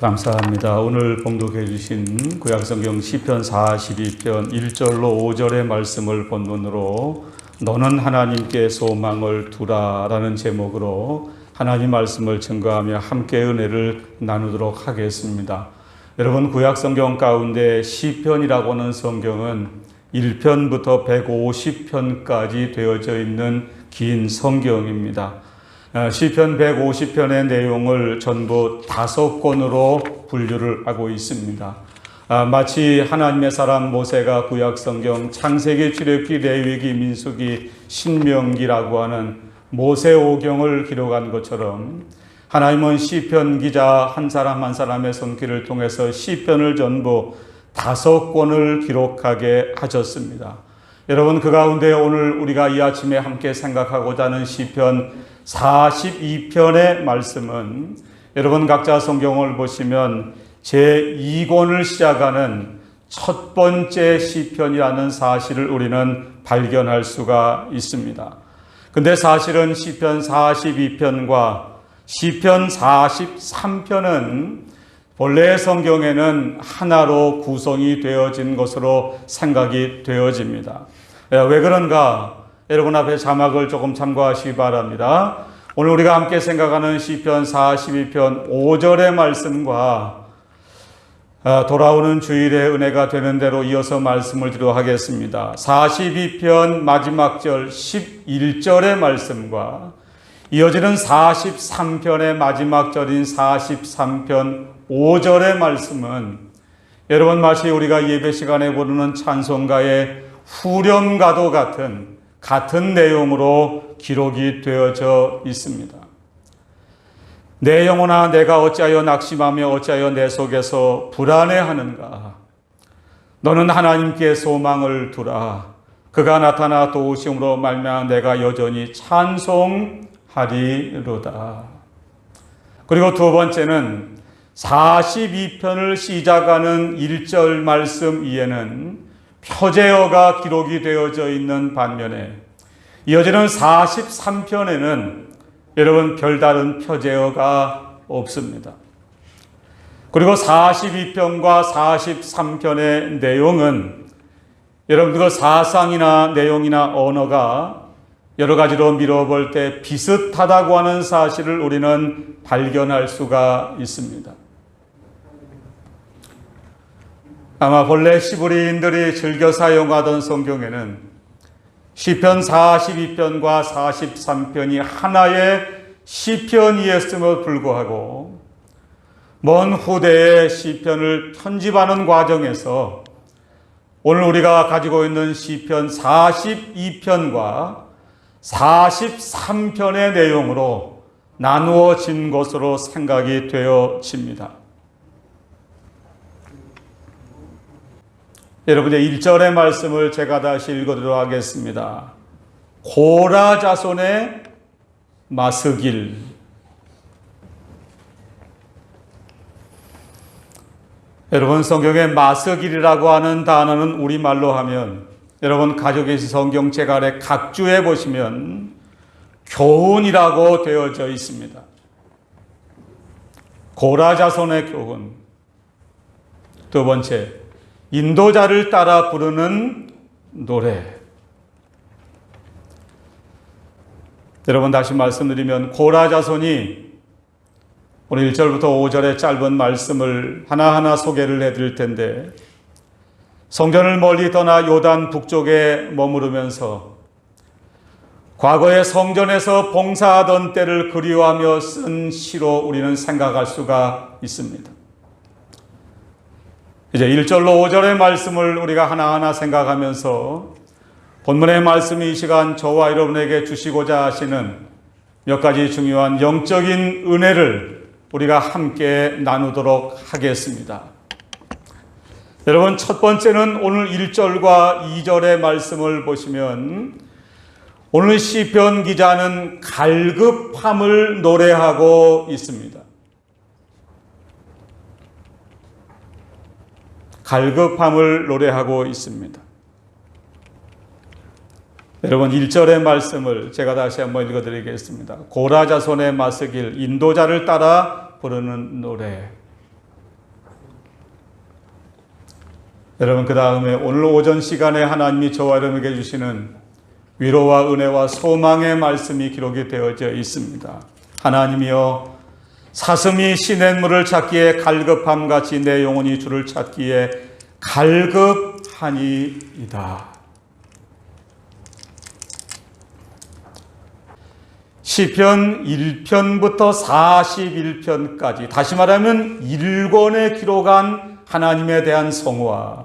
감사합니다. 오늘 봉독해 주신 구약성경 시편 42편 1절로 5절의 말씀을 본문으로 너는 하나님께 소망을 두라 라는 제목으로 하나님 말씀을 증거하며 함께 은혜를 나누도록 하겠습니다. 여러분, 구약성경 가운데 시편이라고 하는 성경은 1편부터 150편까지 되어져 있는 긴 성경입니다. 시편 150편의 내용을 전부 5권으로 분류를 하고 있습니다. 마치 하나님의 사람 모세가 구약성경 창세기, 출애굽기, 레위기, 민수기, 신명기라고 하는 모세오경을 기록한 것처럼 하나님은 시편 기자 한 사람 한 사람의 손길을 통해서 시편을 전부 5권을 기록하게 하셨습니다. 여러분, 그 가운데 오늘 우리가 이 아침에 함께 생각하고자 하는 시편 42편의 말씀은 여러분 각자 성경을 보시면 제2권을 시작하는 첫 번째 시편이라는 사실을 우리는 발견할 수가 있습니다. 근데 사실은 시편 42편과 시편 43편은 본래 성경에는 하나로 구성이 되어진 것으로 생각이 되어집니다. 왜 그런가? 여러분 앞에 자막을 조금 참고하시기 바랍니다. 오늘 우리가 함께 생각하는 시편 42편 5절의 말씀과 돌아오는 주일의 은혜가 되는 대로 이어서 말씀을 드리도록 하겠습니다. 42편 마지막 절 11절의 말씀과 이어지는 43편의 마지막 절인 43편 5절의 말씀은 여러분 마치 우리가 예배 시간에 부르는 찬송가의 후렴과도 같은 내용으로 기록이 되어져 있습니다. 내 영혼아, 내가 어찌하여 낙심하며 어찌하여 내 속에서 불안해하는가? 너는 하나님께 소망을 두라. 그가 나타나 도우심으로 말미암아 내가 여전히 찬송하리로다. 그리고 두 번째는 42편을 시작하는 1절 말씀 위에는 표제어가 기록이 되어져 있는 반면에 이어지는 43편에는 여러분 별다른 표제어가 없습니다. 그리고 42편과 43편의 내용은 여러분 그 사상이나 내용이나 언어가 여러 가지로 미뤄볼 때 비슷하다고 하는 사실을 우리는 발견할 수가 있습니다. 아마 본래 시브리인들이 즐겨 사용하던 성경에는 시편 42편과 43편이 하나의 시편이었음에도 불구하고 먼 후대의 시편을 편집하는 과정에서 오늘 우리가 가지고 있는 시편 42편과 43편의 내용으로 나누어진 것으로 생각이 되어집니다. 여러분의 1절의 말씀을 제가 다시 읽어드리도록 하겠습니다. 고라 자손의 마스길. 여러분, 성경에 마스길이라고 하는 단어는 우리말로 하면 여러분 가지고 계신 성경책 아래 각주에 보시면 교훈이라고 되어져 있습니다. 고라 자손의 교훈. 두 번째, 인도자를 따라 부르는 노래. 여러분 다시 말씀드리면 고라 자손이 오늘 1절부터 5절의 짧은 말씀을 하나하나 소개를 해드릴 텐데 성전을 멀리 떠나 요단 북쪽에 머무르면서 과거에 성전에서 봉사하던 때를 그리워하며 쓴 시로 우리는 생각할 수가 있습니다. 이제 1절로 5절의 말씀을 우리가 하나하나 생각하면서 본문의 말씀이 이 시간 저와 여러분에게 주시고자 하시는 몇 가지 중요한 영적인 은혜를 우리가 함께 나누도록 하겠습니다. 여러분, 첫 번째는 오늘 1절과 2절의 말씀을 보시면 오늘 시편 기자는 갈급함을 노래하고 있습니다. 갈급함을 노래하고 있습니다. 여러분 1절의 말씀을 제가 다시 한번 읽어드리겠습니다. 고라 자손의 마스길 인도자를 따라 부르는 노래. 여러분, 그 다음에 오늘 오전 시간에 하나님이 저와 여러분에게 주시는 위로와 은혜와 소망의 말씀이 기록이 되어져 있습니다. 하나님이여, 사슴이 시냇물을 찾기에 갈급함같이 내 영혼이 주를 찾기에 갈급하니이다. 시편 1편부터 41편까지, 다시 말하면 1권에 기록한 하나님에 대한 성화,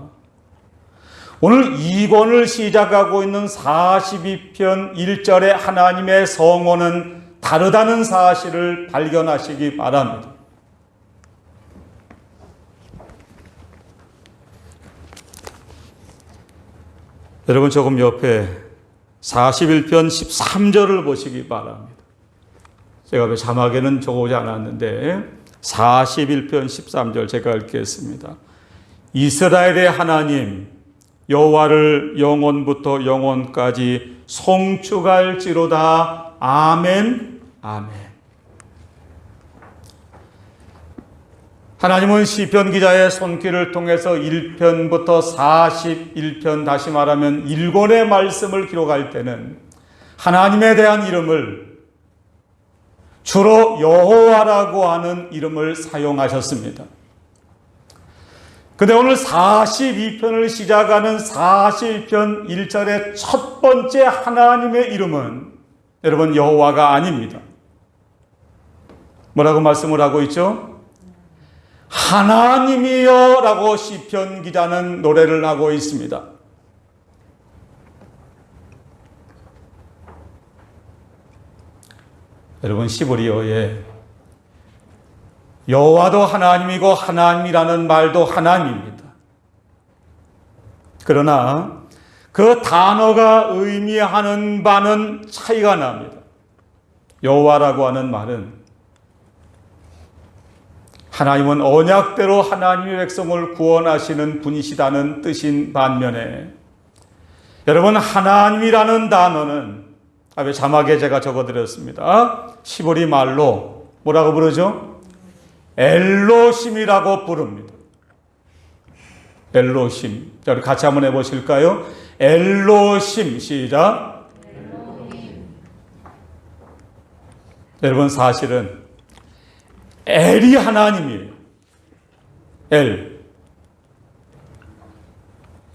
오늘 2권을 시작하고 있는 42편 1절의 하나님의 성호는 다르다는 사실을 발견하시기 바랍니다. 여러분, 조금 옆에 41편 13절을 보시기 바랍니다. 제가 자막에는 적어오지 않았는데 41편 13절 제가 읽겠습니다. 이스라엘의 하나님 여호와를 영원부터 영원까지 송축할지로다. 아멘. 아멘. 하나님은 시편 기자의 손길을 통해서 1편부터 41편, 다시 말하면 1권의 말씀을 기록할 때는 하나님에 대한 이름을 주로 여호와라고 하는 이름을 사용하셨습니다. 근데 오늘 42편을 시작하는 41편 1절의 첫 번째 하나님의 이름은 여러분 여호와가 아닙니다. 뭐라고 말씀을 하고 있죠? 하나님이여 라고 시편 기자는 노래를 하고 있습니다. 여러분, 시브리어에 여호와도 하나님이고 하나님이라는 말도 하나님입니다. 그러나 그 단어가 의미하는 바는 차이가 납니다. 여호와라고 하는 말은 하나님은 언약대로 하나님의 백성을 구원하시는 분이시다는 뜻인 반면에, 여러분, 하나님이라는 단어는 앞에 자막에 제가 적어드렸습니다. 시브리 말로 뭐라고 부르죠? 엘로심이라고 부릅니다. 엘로심. 자, 우리 같이 한번 해보실까요? 엘로심. 시작. 엘로힘. 여러분, 사실은 엘이 하나님이에요. 엘.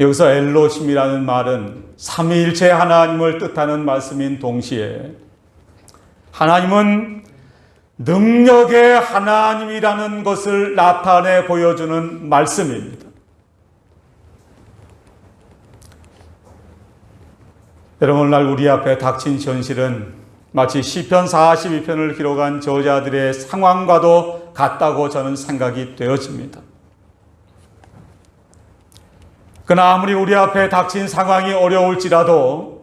여기서 엘로심이라는 말은 삼위일체 하나님을 뜻하는 말씀인 동시에 하나님은 능력의 하나님이라는 것을 나타내 보여주는 말씀입니다. 여러분, 오늘날 우리 앞에 닥친 현실은 마치 시편 42편을 기록한 저자들의 상황과도 같다고 저는 생각이 되어집니다. 그러나 아무리 우리 앞에 닥친 상황이 어려울지라도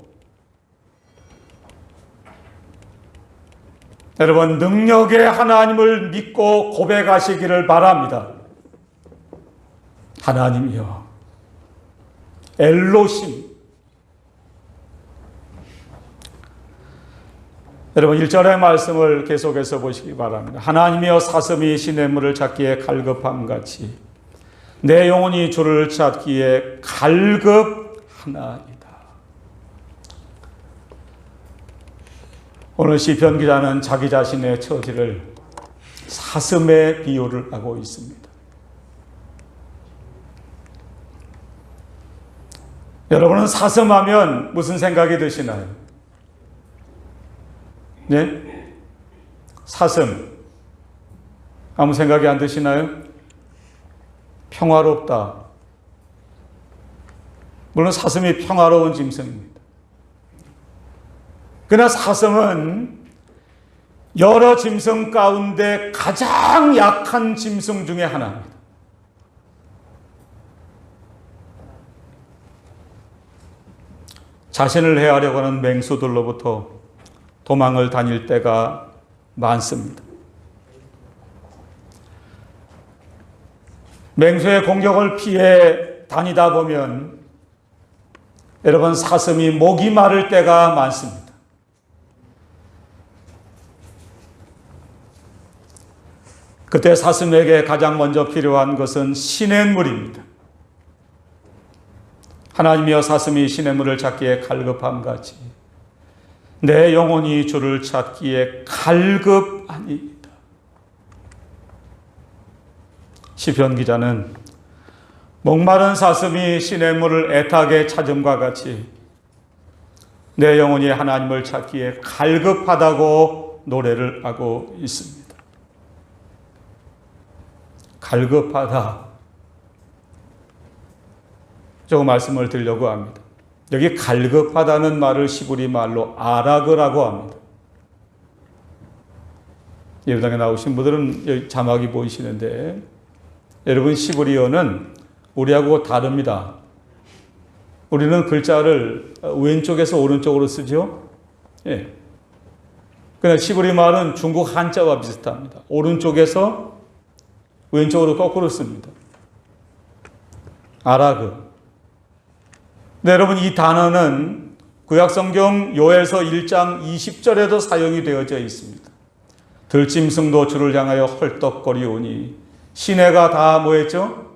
여러분, 능력의 하나님을 믿고 고백하시기를 바랍니다. 하나님이여, 엘로심. 여러분, 1절의 말씀을 계속해서 보시기 바랍니다. 하나님이여, 사슴이 시냇물을 찾기에 갈급함같이 내 영혼이 주를 찾기에 갈급하나이다. 오늘 시편 기자는 자기 자신의 처지를 사슴에 비유를 하고 있습니다. 여러분은 사슴하면 무슨 생각이 드시나요? 네? 사슴. 아무 생각이 안 드시나요? 평화롭다. 물론 사슴이 평화로운 짐승입니다. 그러나 사슴은 여러 짐승 가운데 가장 약한 짐승 중에 하나입니다. 자신을 해하려고 하는 맹수들로부터 도망을 다닐 때가 많습니다. 맹수의 공격을 피해 다니다 보면 여러분, 사슴이 목이 마를 때가 많습니다. 그때 사슴에게 가장 먼저 필요한 것은 시냇물입니다. 하나님이여 사슴이 시냇물을 찾기에 갈급함같이 내 영혼이 주를 찾기에 갈급하니이다. 시편 기자는 목마른 사슴이 시냇물을 애타게 찾음과 같이 내 영혼이 하나님을 찾기에 갈급하다고 노래를 하고 있습니다. 갈급하다. 조금 말씀을 드리려고 합니다. 여기 갈급하다는 말을 시브리 말로 아라그라고 합니다. 예배당에 나오신 분들은 여기 자막이 보이시는데 여러분 시브리어는 우리하고 다릅니다. 우리는 글자를 왼쪽에서 오른쪽으로 쓰죠. 예. 그러나 시브리 말은 중국 한자와 비슷합니다. 오른쪽에서 왼쪽으로 거꾸로 씁니다. 아라그. 네, 여러분 이 단어는 구약성경 요엘서 1장 20절에도 사용이 되어져 있습니다. 들짐승도 주를 향하여 헐떡거리오니 시내가 다 뭐했죠?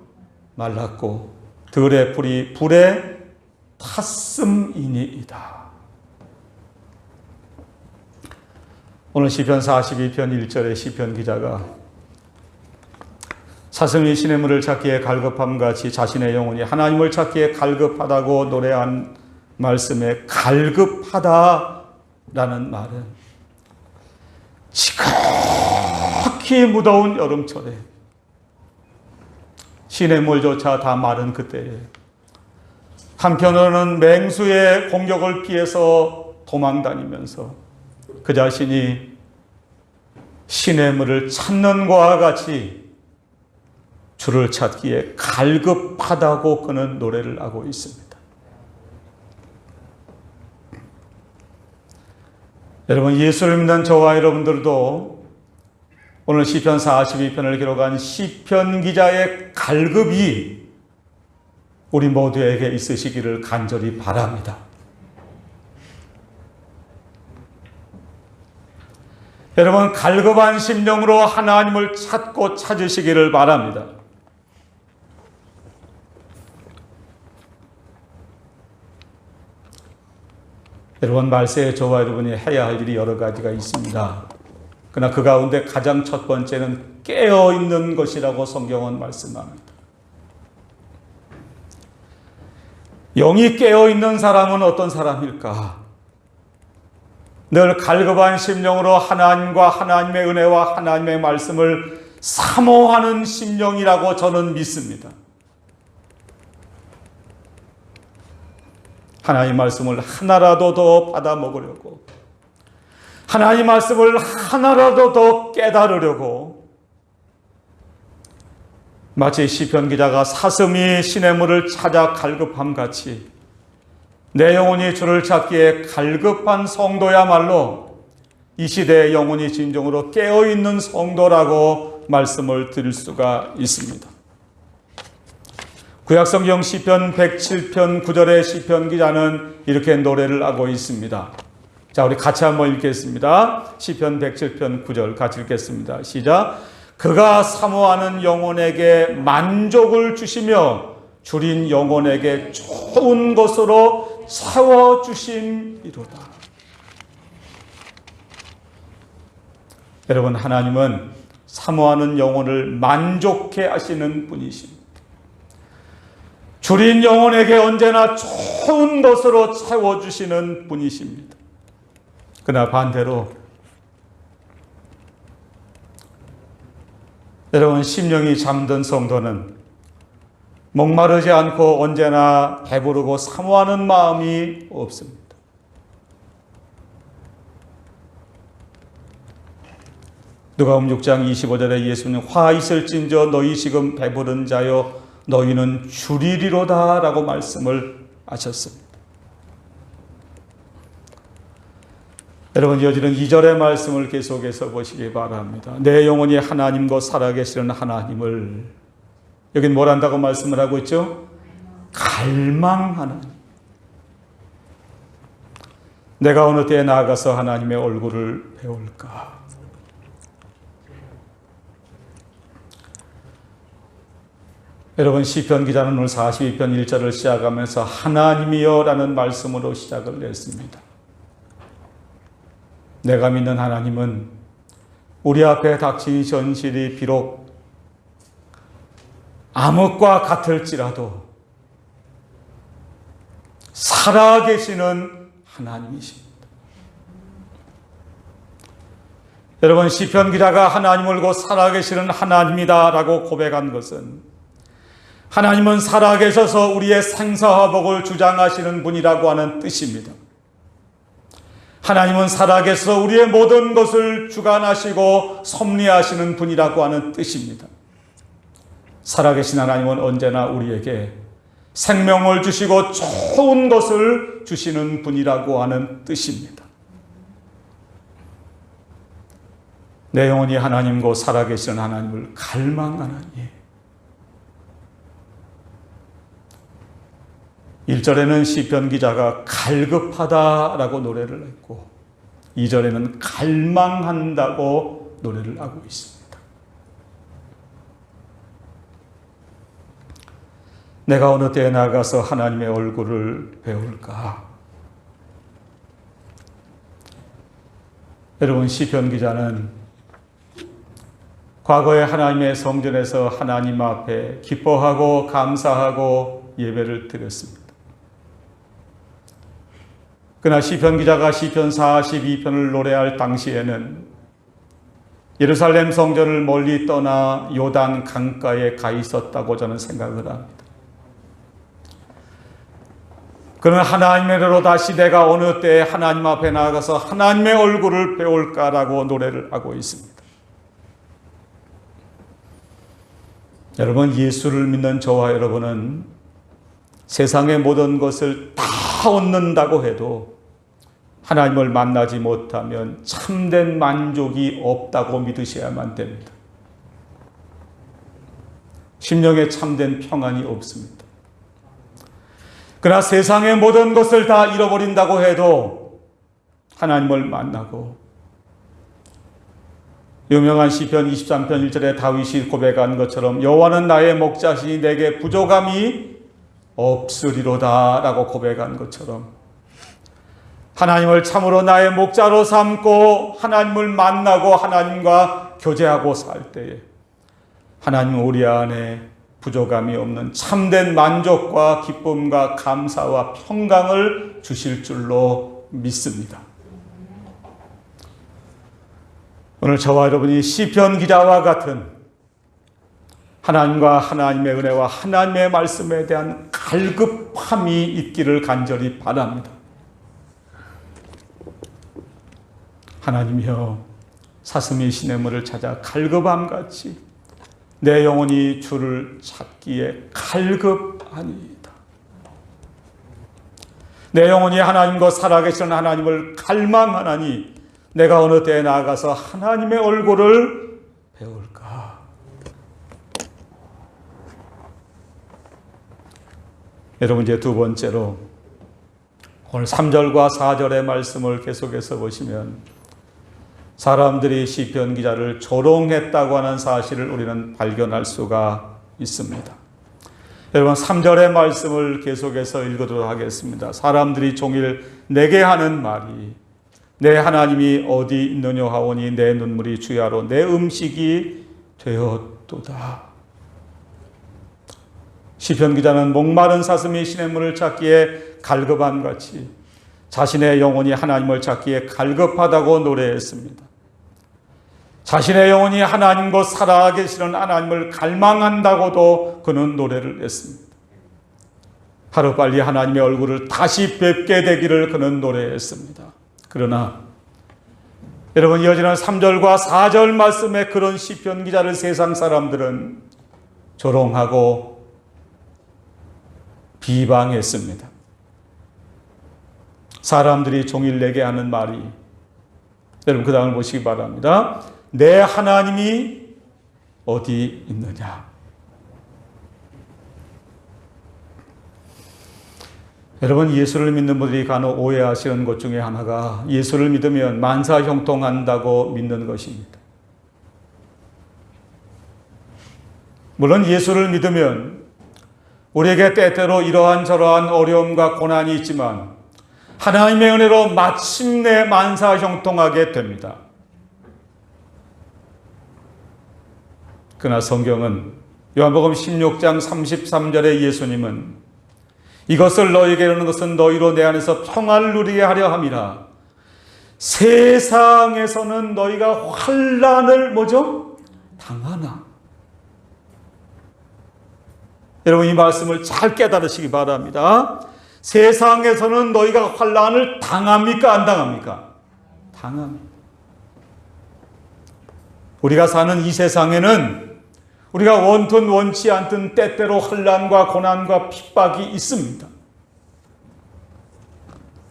말랐고 들의 풀이 불에 탔음이니이다. 오늘 시편 42편 1절에 시편 기자가 사슴이 시냇물을 찾기에 갈급함같이 자신의 영혼이 하나님을 찾기에 갈급하다고 노래한 말씀에 갈급하다라는 말은 지극히 무더운 여름철에 시냇물조차 다 마른 그때에 한편으로는 맹수의 공격을 피해서 도망다니면서 그 자신이 시냇물을 찾는 것과 같이 주를 찾기에 갈급하다고 그는 노래를 하고 있습니다. 여러분 예수를 믿는 저와 여러분들도 오늘 시편 42편을 기록한 시편 기자의 갈급이 우리 모두에게 있으시기를 간절히 바랍니다. 여러분 갈급한 심령으로 하나님을 찾고 찾으시기를 바랍니다. 여러분 말세에 저와 여러분이 해야 할 일이 여러 가지가 있습니다. 그러나 그 가운데 가장 첫 번째는 깨어있는 것이라고 성경은 말씀합니다. 영이 깨어있는 사람은 어떤 사람일까? 늘 갈급한 심령으로 하나님과 하나님의 은혜와 하나님의 말씀을 사모하는 심령이라고 저는 믿습니다. 하나님 말씀을 하나라도 더 받아 먹으려고, 하나님 말씀을 하나라도 더 깨달으려고, 마치 시편 기자가 사슴이 시냇물을 찾아 갈급함같이 내 영혼이 주를 찾기에 갈급한 성도야말로 이 시대의 영혼이 진정으로 깨어있는 성도라고 말씀을 드릴 수가 있습니다. 구약성경 시편 107편 9절의 시편 기자는 이렇게 노래를 하고 있습니다. 자, 우리 같이 한번 읽겠습니다. 시편 107편 9절 같이 읽겠습니다. 시작. 그가 사모하는 영혼에게 만족을 주시며 줄인 영혼에게 좋은 것으로 채워주심이로다. 여러분 하나님은 사모하는 영혼을 만족해 하시는 분이십니다. 줄인 영혼에게 언제나 좋은 것으로 채워주시는 분이십니다. 그러나 반대로 여러분 심령이 잠든 성도는 목마르지 않고 언제나 배부르고 사모하는 마음이 없습니다. 누가복음 6장 25절에 예수님 화 있을진저 너희 지금 배부른 자여 너희는 줄이리로다 라고 말씀을 하셨습니다. 여러분 이어지는 2절의 말씀을 계속해서 보시기 바랍니다. 내 영혼이 하나님과 살아계시는 하나님을, 여긴 뭘 한다고 말씀을 하고 있죠? 갈망하는. 내가 어느 때에 나아가서 하나님의 얼굴을 배울까? 여러분, 시편 기자는 오늘 42편 1절을 시작하면서 하나님이여 라는 말씀으로 시작을 했습니다. 내가 믿는 하나님은 우리 앞에 닥친 현실이 비록 암흑과 같을지라도 살아계시는 하나님이십니다. 여러분, 시편 기자가 하나님을 곧 살아계시는 하나님이다 라고 고백한 것은 하나님은 살아계셔서 우리의 생사화복을 주장하시는 분이라고 하는 뜻입니다. 하나님은 살아계셔서 우리의 모든 것을 주관하시고 섭리하시는 분이라고 하는 뜻입니다. 살아계신 하나님은 언제나 우리에게 생명을 주시고 좋은 것을 주시는 분이라고 하는 뜻입니다. 내 영혼이 하나님과 살아계시는 하나님을 갈망하나니. 1절에는 시편 기자가 갈급하다라고 노래를 했고 2절에는 갈망한다고 노래를 하고 있습니다. 내가 어느 때에 나가서 하나님의 얼굴을 배울까? 여러분, 시편 기자는 과거에 하나님의 성전에서 하나님 앞에 기뻐하고 감사하고 예배를 드렸습니다. 그러나 시편 기자가 시편 42편을 노래할 당시에는 예루살렘 성전을 멀리 떠나 요단 강가에 가 있었다고 저는 생각을 합니다. 그는 하나님의로 다시 내가 어느 때에 하나님 앞에 나아가서 하나님의 얼굴을 배울까라고 노래를 하고 있습니다. 여러분, 예수를 믿는 저와 여러분은 세상의 모든 것을 다 얻는다고 해도 하나님을 만나지 못하면 참된 만족이 없다고 믿으셔야만 됩니다. 심령에 참된 평안이 없습니다. 그러나 세상의 모든 것을 다 잃어버린다고 해도 하나님을 만나고, 유명한 시편 23편 1절에 다윗이 고백한 것처럼 여호와는 나의 목자시니 내게 부족함이 없으리로다 라고 고백한 것처럼 하나님을 참으로 나의 목자로 삼고 하나님을 만나고 하나님과 교제하고 살 때에 하나님은 우리 안에 부족함이 없는 참된 만족과 기쁨과 감사와 평강을 주실 줄로 믿습니다. 오늘 저와 여러분이 시편 기자와 같은 하나님과 하나님의 은혜와 하나님의 말씀에 대한 갈급함이 있기를 간절히 바랍니다. 하나님이여, 사슴이 시냇물을 찾아 갈급함같이 내 영혼이 주를 찾기에 갈급하니이다. 내 영혼이 하나님과 살아계시는 하나님을 갈망하나니 내가 어느 때에 나아가서 하나님의 얼굴을 배울까? 여러분, 이제 두 번째로 오늘 3절과 4절의 말씀을 계속해서 보시면 사람들이 시편 기자를 조롱했다고 하는 사실을 우리는 발견할 수가 있습니다. 여러분, 3절의 말씀을 계속해서 읽어도록 하겠습니다. 사람들이 종일 내게 하는 말이 내 하나님이 어디 있느냐 하오니 내 눈물이 주야로 내 음식이 되었도다. 시편 기자는 목마른 사슴이 시냇물을 찾기에 갈급함같이 자신의 영혼이 하나님을 찾기에 갈급하다고 노래했습니다. 자신의 영혼이 하나님과 살아계시는 하나님을 갈망한다고도 그는 노래를 했습니다. 하루빨리 하나님의 얼굴을 다시 뵙게 되기를 그는 노래했습니다. 그러나 여러분, 이어지는 3절과 4절 말씀에 그런 시편 기자를 세상 사람들은 조롱하고 비방했습니다. 사람들이 종일 내게 하는 말이, 여러분 그 다음을 보시기 바랍니다. 내 하나님이 어디 있느냐? 여러분, 예수를 믿는 분들이 간혹 오해하시는 것 중에 하나가 예수를 믿으면 만사 형통한다고 믿는 것입니다. 물론 예수를 믿으면 우리에게 때때로 이러한 저러한 어려움과 고난이 있지만 하나님의 은혜로 마침내 만사형통하게 됩니다. 그러나 성경은 요한복음 16장 33절에 예수님은 이것을 너희에게 이르는 것은 너희로 내 안에서 평안을 누리게 하려 함이라. 세상에서는 너희가 환난을 뭐죠? 당하나. 여러분 이 말씀을 잘 깨달으시기 바랍니다. 세상에서는 너희가 환난을 당합니까? 안 당합니까? 당합니다. 우리가 사는 이 세상에는 우리가 원튼 원치 않든 때때로 환난과 고난과 핍박이 있습니다.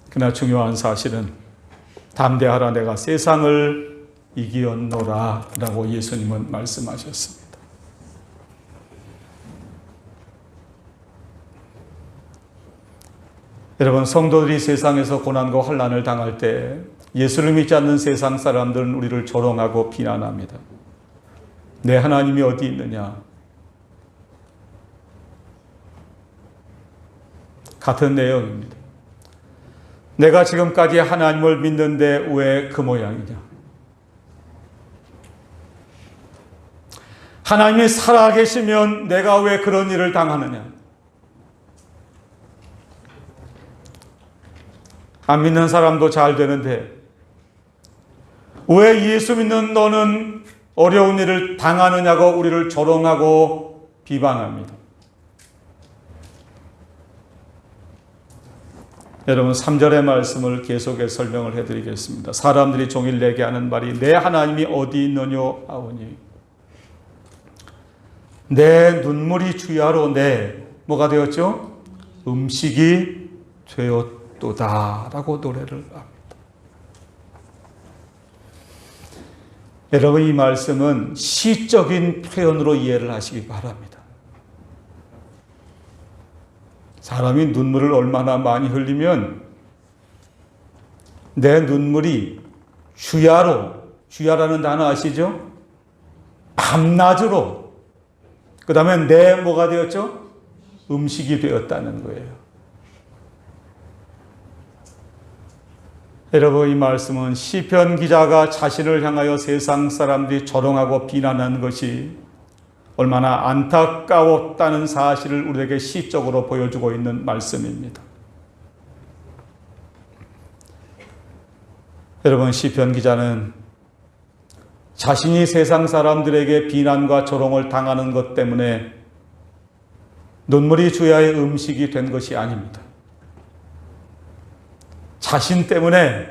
그러나 중요한 사실은 담대하라 내가 세상을 이기었노라 라고 예수님은 말씀하셨습니다. 여러분 성도들이 세상에서 고난과 환난을 당할 때 예수를 믿지 않는 세상 사람들은 우리를 조롱하고 비난합니다. 내 하나님이 어디 있느냐? 같은 내용입니다. 내가 지금까지 하나님을 믿는데 왜 그 모양이냐? 하나님이 살아계시면 내가 왜 그런 일을 당하느냐? 안 믿는 사람도 잘 되는데 왜 예수 믿는 너는 어려운 일을 당하느냐고 우리를 조롱하고 비방합니다. 여러분 3절의 말씀을 계속해서 설명을 해드리겠습니다. 사람들이 종일 내게 하는 말이 내 하나님이 어디 있느뇨 하오니 내 눈물이 주야로 내 뭐가 되었죠? 음식이 되었도다 라고 노래를 합니다. 여러분 이 말씀은 시적인 표현으로 이해를 하시기 바랍니다. 사람이 눈물을 얼마나 많이 흘리면 내 눈물이 주야라는 단어 아시죠? 밤낮으로 그 다음에 내 뭐가 되었죠? 음식이 되었다는 거예요. 여러분 이 말씀은 시편 기자가 자신을 향하여 세상 사람들이 조롱하고 비난한 것이 얼마나 안타까웠다는 사실을 우리에게 시적으로 보여주고 있는 말씀입니다. 여러분 시편 기자는 자신이 세상 사람들에게 비난과 조롱을 당하는 것 때문에 눈물이 주야의 음식이 된 것이 아닙니다. 자신 때문에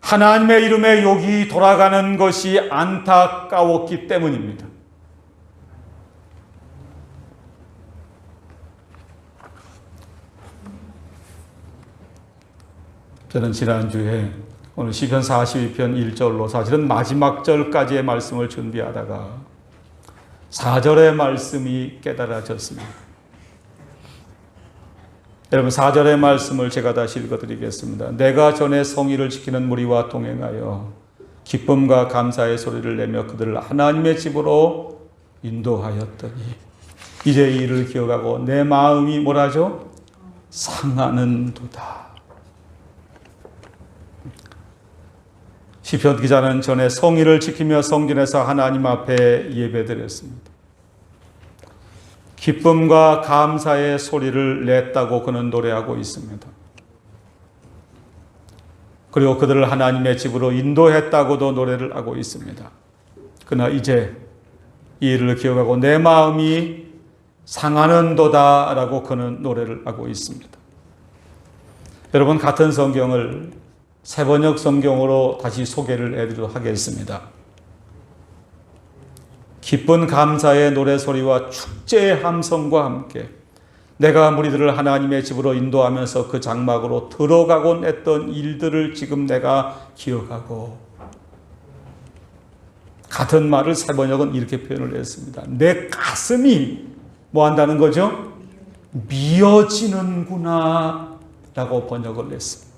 하나님의 이름에 욕이 돌아가는 것이 안타까웠기 때문입니다. 저는 지난주에 오늘 시편 42편 1절로 사실은 마지막 절까지의 말씀을 준비하다가 4절의 말씀이 깨달아졌습니다. 여러분 4절의 말씀을 제가 다시 읽어드리겠습니다. 내가 전에 성의를 지키는 무리와 동행하여 기쁨과 감사의 소리를 내며 그들을 하나님의 집으로 인도하였더니 이제 이 일을 기억하고 내 마음이 뭐라죠? 상하는도다. 시편 기자는 전에 성의를 지키며 성전에서 하나님 앞에 예배드렸습니다. 기쁨과 감사의 소리를 냈다고 그는 노래하고 있습니다. 그리고 그들을 하나님의 집으로 인도했다고도 노래를 하고 있습니다. 그러나 이제 이 일을 기억하고 내 마음이 상하는도다 라고 그는 노래를 하고 있습니다. 여러분 같은 성경을 새번역 성경으로 다시 소개를 해드리도록 하겠습니다. 기쁜 감사의 노래소리와 축제의 함성과 함께 내가 무리들을 하나님의 집으로 인도하면서 그 장막으로 들어가곤 했던 일들을 지금 내가 기억하고 같은 말을 새번역은 이렇게 표현을 했습니다. 내 가슴이 뭐 한다는 거죠? 미어지는구나 라고 번역을 했습니다.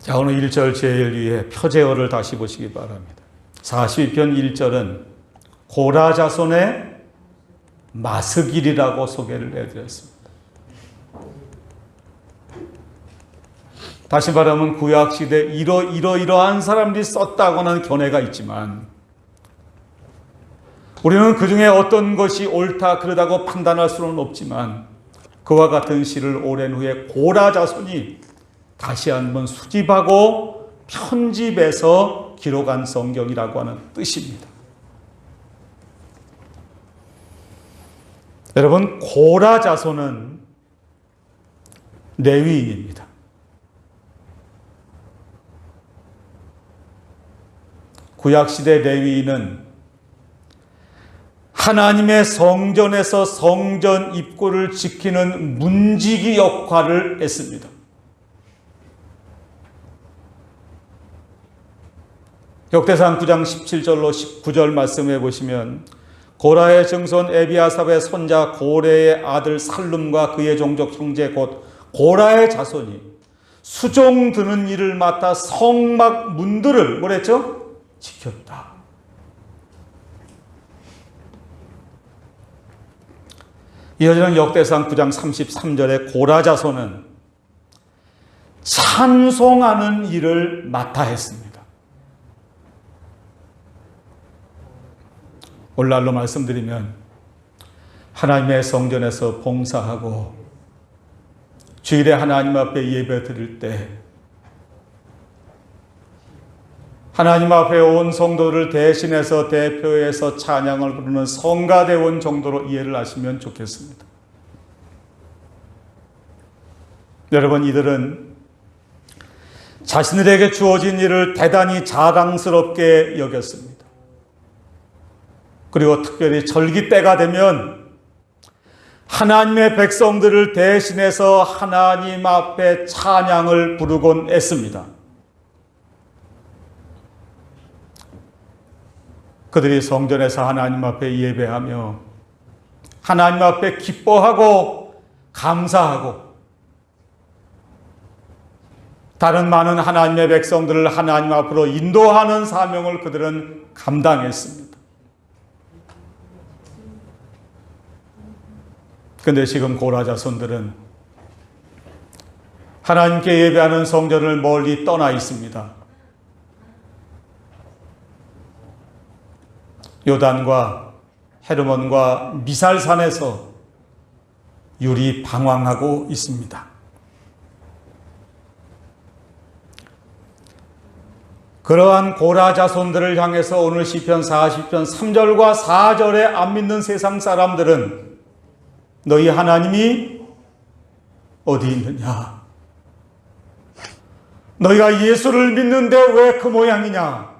자, 오늘 1절 제일 위에 표제어를 다시 보시기 바랍니다. 42편 1절은 고라 자손의 마스길이라고 소개를 해드렸습니다. 다시 말하면 구약시대 이러이러한 사람들이 썼다고는 견해가 있지만 우리는 그 중에 어떤 것이 옳다 그르다고 판단할 수는 없지만 그와 같은 시를 오랜 후에 고라 자손이 다시 한번 수집하고 편집해서 기록한 성경이라고 하는 뜻입니다. 여러분, 고라 자손은 레위인입니다. 구약시대 레위인은 하나님의 성전에서 성전 입구를 지키는 문지기 역할을 했습니다. 역대상 9장 17절로 19절 말씀해 보시면 고라의 증손 에비아삽의 손자 고레의 아들 살룸과 그의 종족 형제 곧 고라의 자손이 수종 드는 일을 맡아 성막 문들을 뭐랬죠? 지켰다. 이어지는 역대상 9장 33절에 고라 자손은 찬송하는 일을 맡아 했습니다. 오늘날로 말씀드리면 하나님의 성전에서 봉사하고 주일에 하나님 앞에 예배 드릴 때 하나님 앞에 온 성도를 대신해서 대표해서 찬양을 부르는 성가대원 정도로 이해를 하시면 좋겠습니다. 여러분, 이들은 자신들에게 주어진 일을 대단히 자랑스럽게 여겼습니다. 그리고 특별히 절기 때가 되면 하나님의 백성들을 대신해서 하나님 앞에 찬양을 부르곤 했습니다. 그들이 성전에서 하나님 앞에 예배하며 하나님 앞에 기뻐하고 감사하고 다른 많은 하나님의 백성들을 하나님 앞으로 인도하는 사명을 그들은 감당했습니다. 그런데 지금 고라 자손들은 하나님께 예배하는 성전을 멀리 떠나 있습니다. 요단과 헤르몬과 미살산에서 유리 방황하고 있습니다. 그러한 고라 자손들을 향해서 오늘 시편 40편 3절과 4절에 안 믿는 세상 사람들은 너희 하나님이 어디 있느냐? 너희가 예수를 믿는데 왜 그 모양이냐?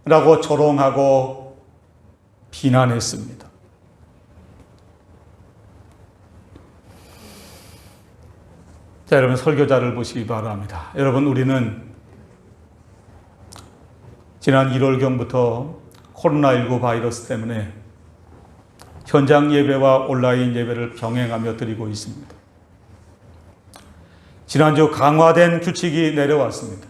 라고 조롱하고 비난했습니다. 자, 여러분 설교자를 보시기 바랍니다. 여러분, 우리는 지난 1월경부터 코로나19 바이러스 때문에 현장 예배와 온라인 예배를 병행하며 드리고 있습니다. 지난주 강화된 규칙이 내려왔습니다.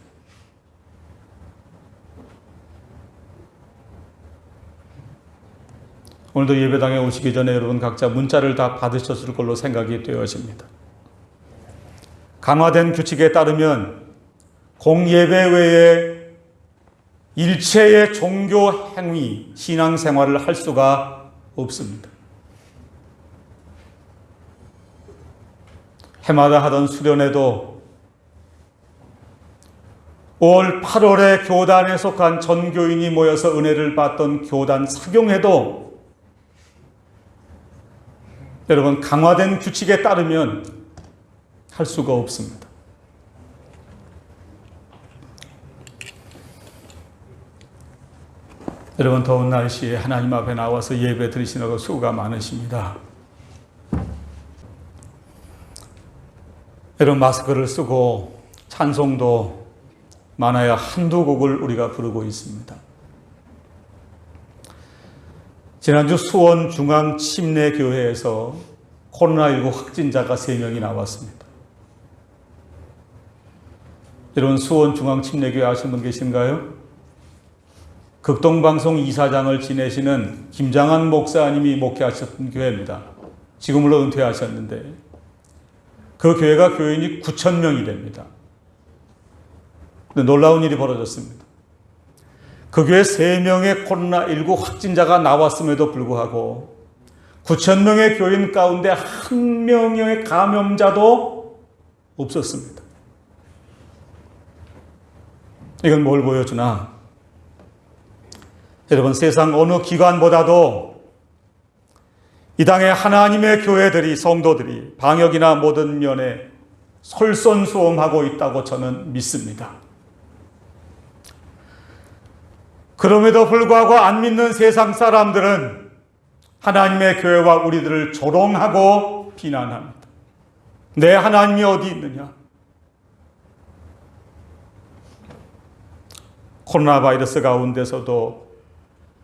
오늘도 예배당에 오시기 전에 여러분 각자 문자를 다 받으셨을 걸로 생각이 되어집니다. 강화된 규칙에 따르면 공예배 외에 일체의 종교 행위, 신앙생활을 할 수가 없습니다. 해마다 하던 수련회도 5월, 8월에 교단에 속한 전교인이 모여서 은혜를 받던 교단 사경회도 여러분 강화된 규칙에 따르면 할 수가 없습니다. 여러분, 더운 날씨에 하나님 앞에 나와서 예배 드리시느라고 수고가 많으십니다. 여러분, 마스크를 쓰고 찬송도 많아야 한두 곡을 우리가 부르고 있습니다. 지난주 수원 중앙침례교회에서 코로나19 확진자가 3명이 나왔습니다. 여러분, 수원 중앙침례교회 아시는 분 계신가요? 극동방송 이사장을 지내시는 김장한 목사님이 목회하셨던 교회입니다. 지금 물론 은퇴하셨는데 그 교회가 교인이 9,000명이 됩니다. 근데 놀라운 일이 벌어졌습니다. 그 교회 3명의 코로나19 확진자가 나왔음에도 불구하고 9,000명의 교인 가운데 1명의 감염자도 없었습니다. 이건 뭘 보여주나? 여러분, 세상 어느 기관보다도 이 땅의 하나님의 교회들이, 성도들이 방역이나 모든 면에 솔선수범하고 있다고 저는 믿습니다. 그럼에도 불구하고 안 믿는 세상 사람들은 하나님의 교회와 우리들을 조롱하고 비난합니다. 내 하나님이 어디 있느냐? 코로나 바이러스 가운데서도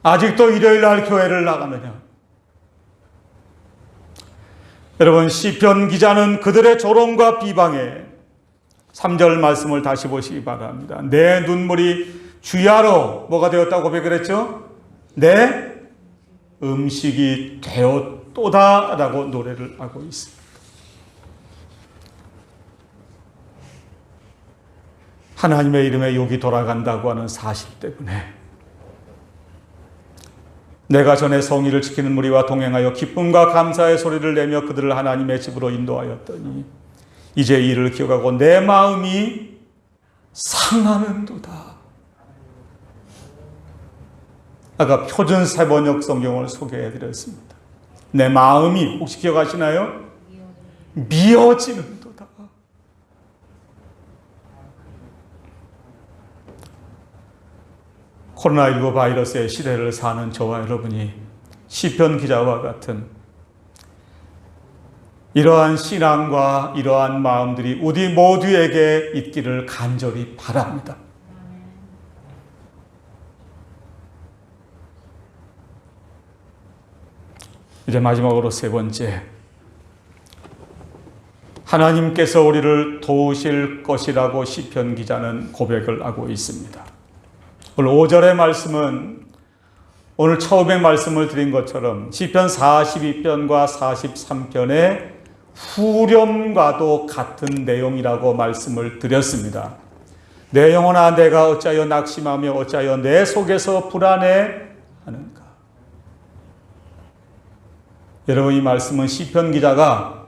아직도 일요일 날 교회를 나가느냐? 여러분, 시편 기자는 그들의 조롱과 비방에 3절 말씀을 다시 보시기 바랍니다. 내 눈물이 주야로 뭐가 되었다고 고백을 했죠? 내 음식이 되었도다 라고 노래를 하고 있습니다. 하나님의 이름에 욕이 돌아간다고 하는 사실 때문에 내가 전에 성의를 지키는 무리와 동행하여 기쁨과 감사의 소리를 내며 그들을 하나님의 집으로 인도하였더니 이제 이를 기억하고 내 마음이 상하는도다. 아까 표준 세번역 성경을 소개해드렸습니다. 내 마음이 혹시 기억하시나요? 미어지는도다. 코로나19 바이러스의 시대를 사는 저와 여러분이 시편 기자와 같은 이러한 신앙과 이러한 마음들이 우리 모두에게 있기를 간절히 바랍니다. 이제 마지막으로 세 번째, 하나님께서 우리를 도우실 것이라고 시편 기자는 고백을 하고 있습니다. 오늘 5절의 말씀은 오늘 처음에 말씀을 드린 것처럼 시편 42편과 43편의 후렴과도 같은 내용이라고 말씀을 드렸습니다. 내 영혼아 내가 어찌하여 낙심하며 어찌하여 내 속에서 불안해하는가. 여러분, 이 말씀은 시편 기자가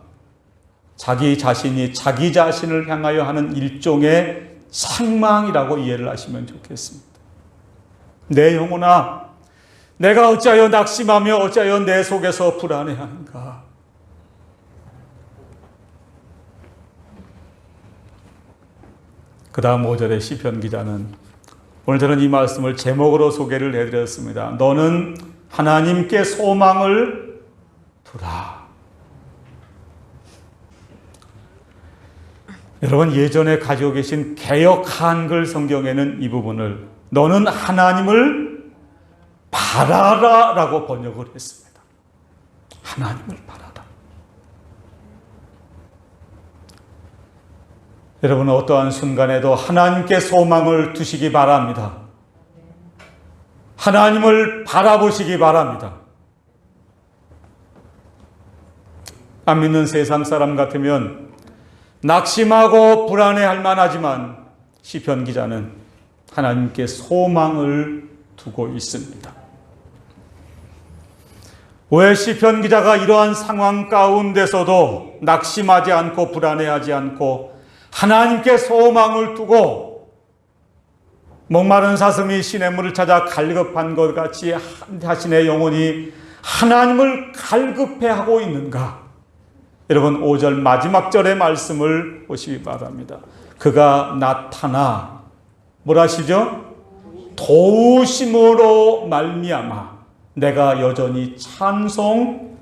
자기 자신이 자기 자신을 향하여 하는 일종의 책망이라고 이해를 하시면 좋겠습니다. 내 영혼아 내가 어찌하여 낙심하며 어찌하여 내 속에서 불안해하는가. 그 다음 5절의 시편 기자는 오늘 저는 이 말씀을 제목으로 소개를 해드렸습니다. 너는 하나님께 소망을 두라. 여러분, 예전에 가지고 계신 개역 한글 성경에는 이 부분을 너는 하나님을 바라라 라고 번역을 했습니다. 하나님을 바라라. 여러분, 어떠한 순간에도 하나님께 소망을 두시기 바랍니다. 하나님을 바라보시기 바랍니다. 안 믿는 세상 사람 같으면 낙심하고 불안해할 만하지만 시편 기자는 하나님께 소망을 두고 있습니다. 왜 시편 기자가 이러한 상황 가운데서도 낙심하지 않고 불안해하지 않고 하나님께 소망을 두고 목마른 사슴이 시냇물을 찾아 갈급한 것 같이 자신의 영혼이 하나님을 갈급해하고 있는가? 여러분, 5절 마지막 절의 말씀을 보시기 바랍니다. 그가 나타나 뭐라 하시죠? 도우심으로 말미암아 내가 여전히 찬송하리로다.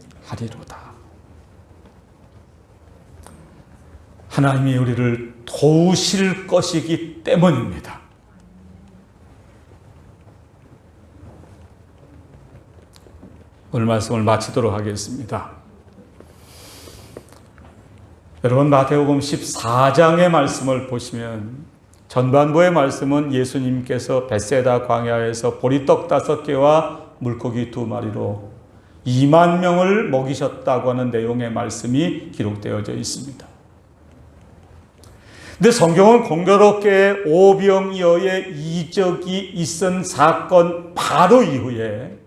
하나님이 우리를 도우실 것이기 때문입니다. 오늘 말씀을 마치도록 하겠습니다. 여러분, 마태복음 14장의 말씀을 보시면 전반부의 말씀은 예수님께서 벳세다 광야에서 보리떡 5개와 물고기 2마리로 2만 명을 먹이셨다고 하는 내용의 말씀이 기록되어져 있습니다. 근데 성경은 공교롭게 오병이어의 이적이 있은 사건 바로 이후에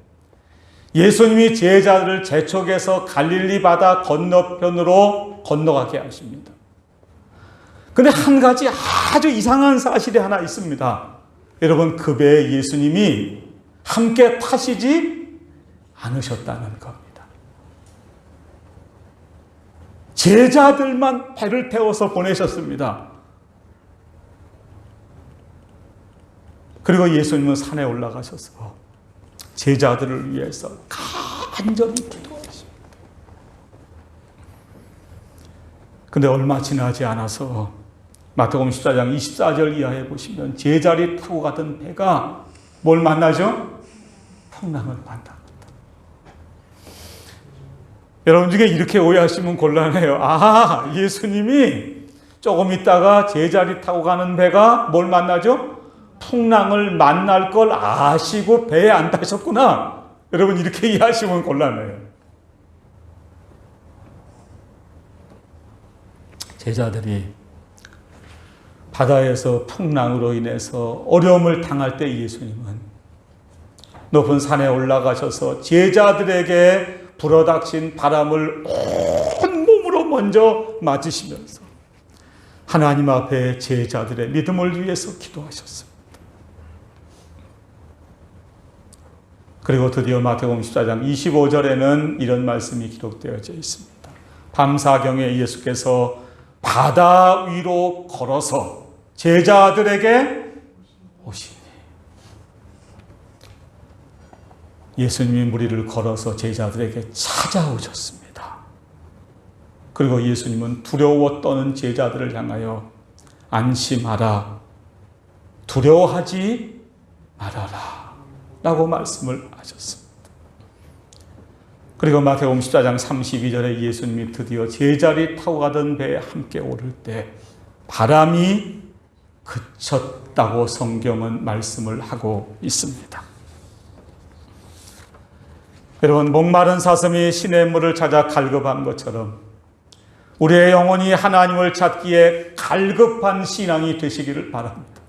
예수님이 제자들을 재촉해서 갈릴리 바다 건너편으로 건너가게 하십니다. 근데 한 가지 아주 이상한 사실이 하나 있습니다. 여러분, 그 배에 예수님이 함께 타시지 않으셨다는 겁니다. 제자들만 배를 태워서 보내셨습니다. 그리고 예수님은 산에 올라가셔서 제자들을 위해서 간절히 기도하십니다. 근데 얼마 지나지 않아서 마태복음 14장 24절 이하에 보시면 제자리 타고 가던 배가 뭘 만나죠? 풍랑을 만납니다. 여러분 중에 이렇게 오해하시면 곤란해요. 아, 예수님이 조금 있다가 제자리 타고 가는 배가 뭘 만나죠? 풍랑을 만날 걸 아시고 배에 안 타셨구나. 여러분 이렇게 이해하시면 곤란해요. 제자들이 바다에서 풍랑으로 인해서 어려움을 당할 때 예수님은 높은 산에 올라가셔서 제자들에게 불어닥친 바람을 온몸으로 먼저 맞으시면서 하나님 앞에 제자들의 믿음을 위해서 기도하셨습니다. 그리고 드디어 마태복음 14장 25절에는 이런 말씀이 기록되어져 있습니다. 밤사경에 예수께서 바다 위로 걸어서 제자들에게 오시니, 예수님이 무리를 걸어서 제자들에게 찾아오셨습니다. 그리고 예수님은 두려워 떠는 제자들을 향하여 안심하라, 두려워하지 말아라 라고 말씀을 하셨습니다. 그리고 마태복음 14장 32절에 예수님이 드디어 제자리 타고 가던 배에 함께 오를 때 바람이 그쳤다고 성경은 말씀을 하고 있습니다. 여러분, 목마른 사슴이 시냇물을 찾아 갈급한 것처럼 우리의 영혼이 하나님을 찾기에 갈급한 신앙이 되시기를 바랍니다.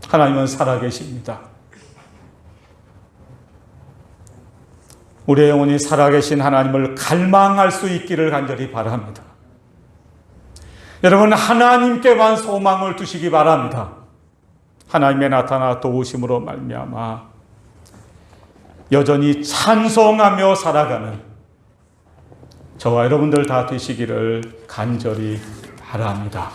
하나님은 살아계십니다. 우리의 영혼이 살아계신 하나님을 갈망할 수 있기를 간절히 바랍니다. 여러분, 하나님께만 소망을 두시기 바랍니다. 하나님의 나타나 도우심으로 말미암아 여전히 찬송하며 살아가는 저와 여러분들 다 되시기를 간절히 바랍니다.